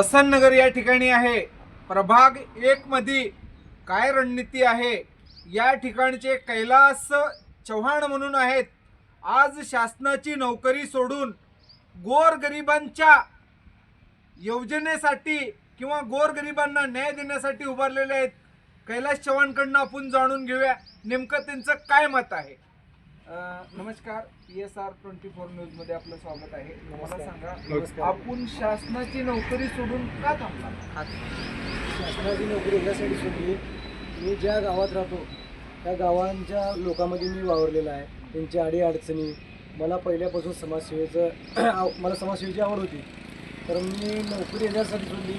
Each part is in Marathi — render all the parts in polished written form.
वसंतनगर या ठिकाणी आहे। प्रभाग 1 मध्ये काय रणनीती आहे या ठिकाणचे कैलास चव्हाण म्हणून आहेत। आज शासनाची नोकरी सोडून गोरगरिबांच्या योजनेसाठी किंवा गोरगरिबांना न्याय देण्यासाठी उभारलेले आहेत। कैलास चव्हाणकडून आपण जाणून घेऊया नेमकं त्यांचं काय मत आहे। नमस्कार, PSR 24 न्यूज मध्ये आपलं स्वागत आहे। मला सांगा, आपण शासनाची नोकरी सोडून का थांबला? शासनाची नोकरी यासाठी सोडली, मी ज्या गावात राहतो त्या गावांच्या लोकांमध्ये मी वावरलेला आहे। त्यांच्या अडीअडचणी मला पहिल्यापासून मला समाजसेवेची आवड होती, तर मी नोकरी याच्यासाठी सोडली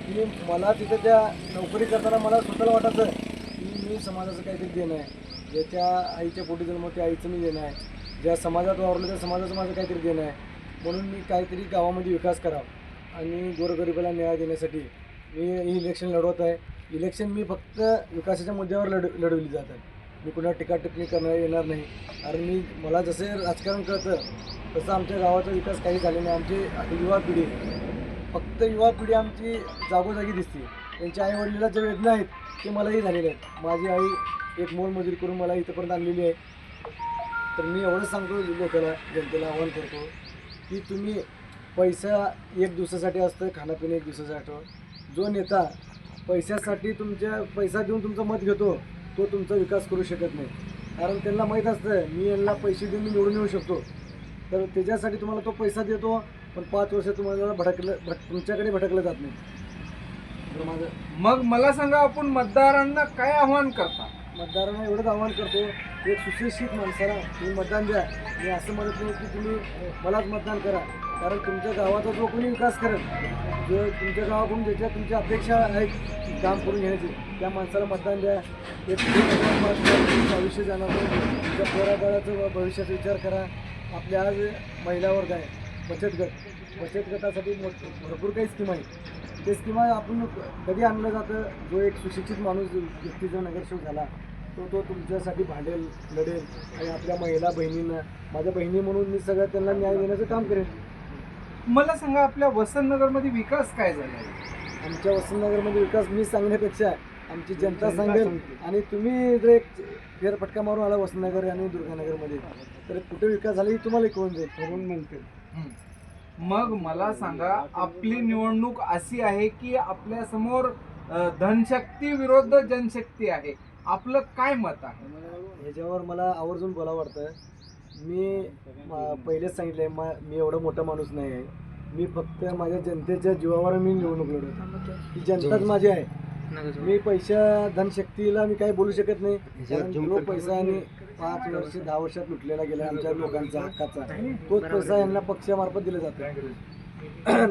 की मला तिथं त्या नोकरी करताना मला स्वतःला वाटायचं की मी समाजाचं काहीतरी देणं आहे। ज्याच्या आईच्या पोटी जन्म त्या आईचं मी देणं आहे, ज्या समाजात वावरलं त्या समाजाचं माझं काहीतरी देणं आहे। म्हणून मी काहीतरी गावामध्ये विकास करावा आणि गोरगरिबाला न्याय देण्यासाठी मी इलेक्शन लढवत आहे। इलेक्शन मी फक्त विकासाच्या मुद्द्यावर लढवली जात आहे। मी कुणा टीकाटिप्पणी येणार नाही, कारण मला जसे राजकारण कळतं तसं आमच्या गावाचा विकास काही झाले नाही। आमची युवा पिढी, फक्त युवा पिढी आमची जागोजागी दिसते। त्यांच्या आईवडिलांना ज्या वेदना आहेत ते मलाही झालेले आहेत। माझी आई एक मोलमजुरी करून मला इथंपर्यंत आणलेली आहे। तर मी एवढं सांगतो लोकांना, जनतेला आवाहन करतो की तुम्ही पैसा एक दिवसासाठी असतं, खाणंपिणं एक दिवसासाठी। जो नेता पैशासाठी पैसा देऊन तुमचं मत घेतो तो तुमचा विकास करू शकत नाही, कारण त्यांना माहीत असतं मी यांना पैसे देऊन निवडून येऊ शकतो। तर त्याच्यासाठी तुम्हाला तो पैसा देतो, पण 5 वर्ष तुम्हाला तुमच्याकडे भटकलं जात नाही। तर मग मला सांगा, आपण मतदारांना काय आव्हान करता? मतदारांना एवढंच आव्हान करतो, एक सुशिक्षित माणसाला तुम्ही मतदान द्या। मी असं म्हणत नाही की तुम्ही मलाच मतदान करा, कारण तुमच्या गावाचा जो कोणी विकास करेल, जो तुमच्या गावाकडून तुमच्या अपेक्षा आहेत काम करून घेण्याची, त्या माणसाला मतदान द्या। एक भविष्य जाणार नाही, तुमच्या पोराबाळाचं भविष्याचा विचार करा। आपल्या आज महिला वर्ग आहे, बचत गटासाठी भरपूर काही स्कीम आहे। ते स्कीमा आपण कधी आणलं जातं, जो एक सुशिक्षित माणूस व्यक्ती जो नगरसेवक झाला तो तुमच्यासाठी भांडेल, लढेल आणि आपल्या महिला बहिणींना, माझ्या बहिणी म्हणून मी सगळं त्यांना न्याय देण्याचं काम करेन। मला सांगा, आपल्या वसंतनगरमध्ये विकास काय झाला? आमच्या वसंतनगरमध्ये विकास मी सांगण्यापेक्षा आमची जनता सांगेल, आणि तुम्ही जर एक फेरफटका मारून आला वसंतनगर आणि दुर्गानगरमध्ये तर कुठे विकास झाला हे तुम्हाला कळून जाईल, म्हणून म्हणते। मग मला सांगा, आपली निवडणूक अशी आहे की आपल्या समोर धनशक्ती विरुद्ध जनशक्ती आहे, आपलं काय मत आहे? ह्याच्यावर मला आवर्जून बोलावं वाटतं। मी पहिलेच सांगितलंय, मी एवढा मोठा माणूस नाही आहे। मी फक्त माझ्या जनतेच्या जीवावर मी निवडणूक लढवतो, ही जनताच माझी आहे। मी धनशक्तीला मी काही बोलू शकत नाही, कारण जो पैसा आणि 5 वर्ष 10 वर्षात लुटलेला गेला आमच्या लोकांचा हक्काचा, तोच पैसा यांना पक्षामार्फत दिला जातो।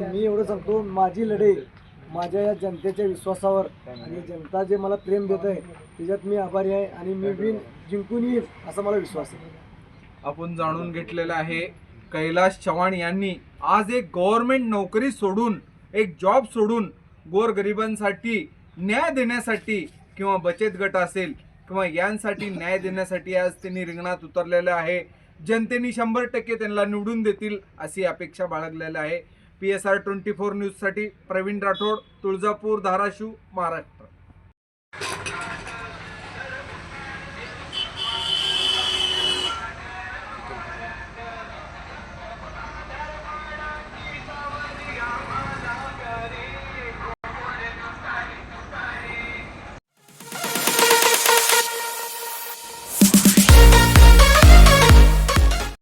मी एवढं सांगतो, माझी लढाई माझ्या या जनतेच्या विश्वासावर, आणि जनता जे मला प्रेम देत आहे त्याच्यात मी आभारी आहे, आणि मी जिंकून येईल असा मला विश्वास आहे। आपण जाणून घेतलेलं आहे, कैलास चव्हाण यांनी आज एक गव्हर्नमेंट नोकरी सोडून, एक जॉब सोडून गोरगरिबांसाठी न्याय देण्यासाठी किंवा बचत गट असेल किंवा यांसाठी न्याय देण्यासाठी आज त्यांनी रिंगणात उतरलेलं आहे। जनतेने 100% त्यांना निवडून देतील अशी अपेक्षा बाळगलेली आहे। PSR 24 न्यूजसाठी प्रवीण राठोड, तुळजापूर, धाराशिव, महाराष्ट्र।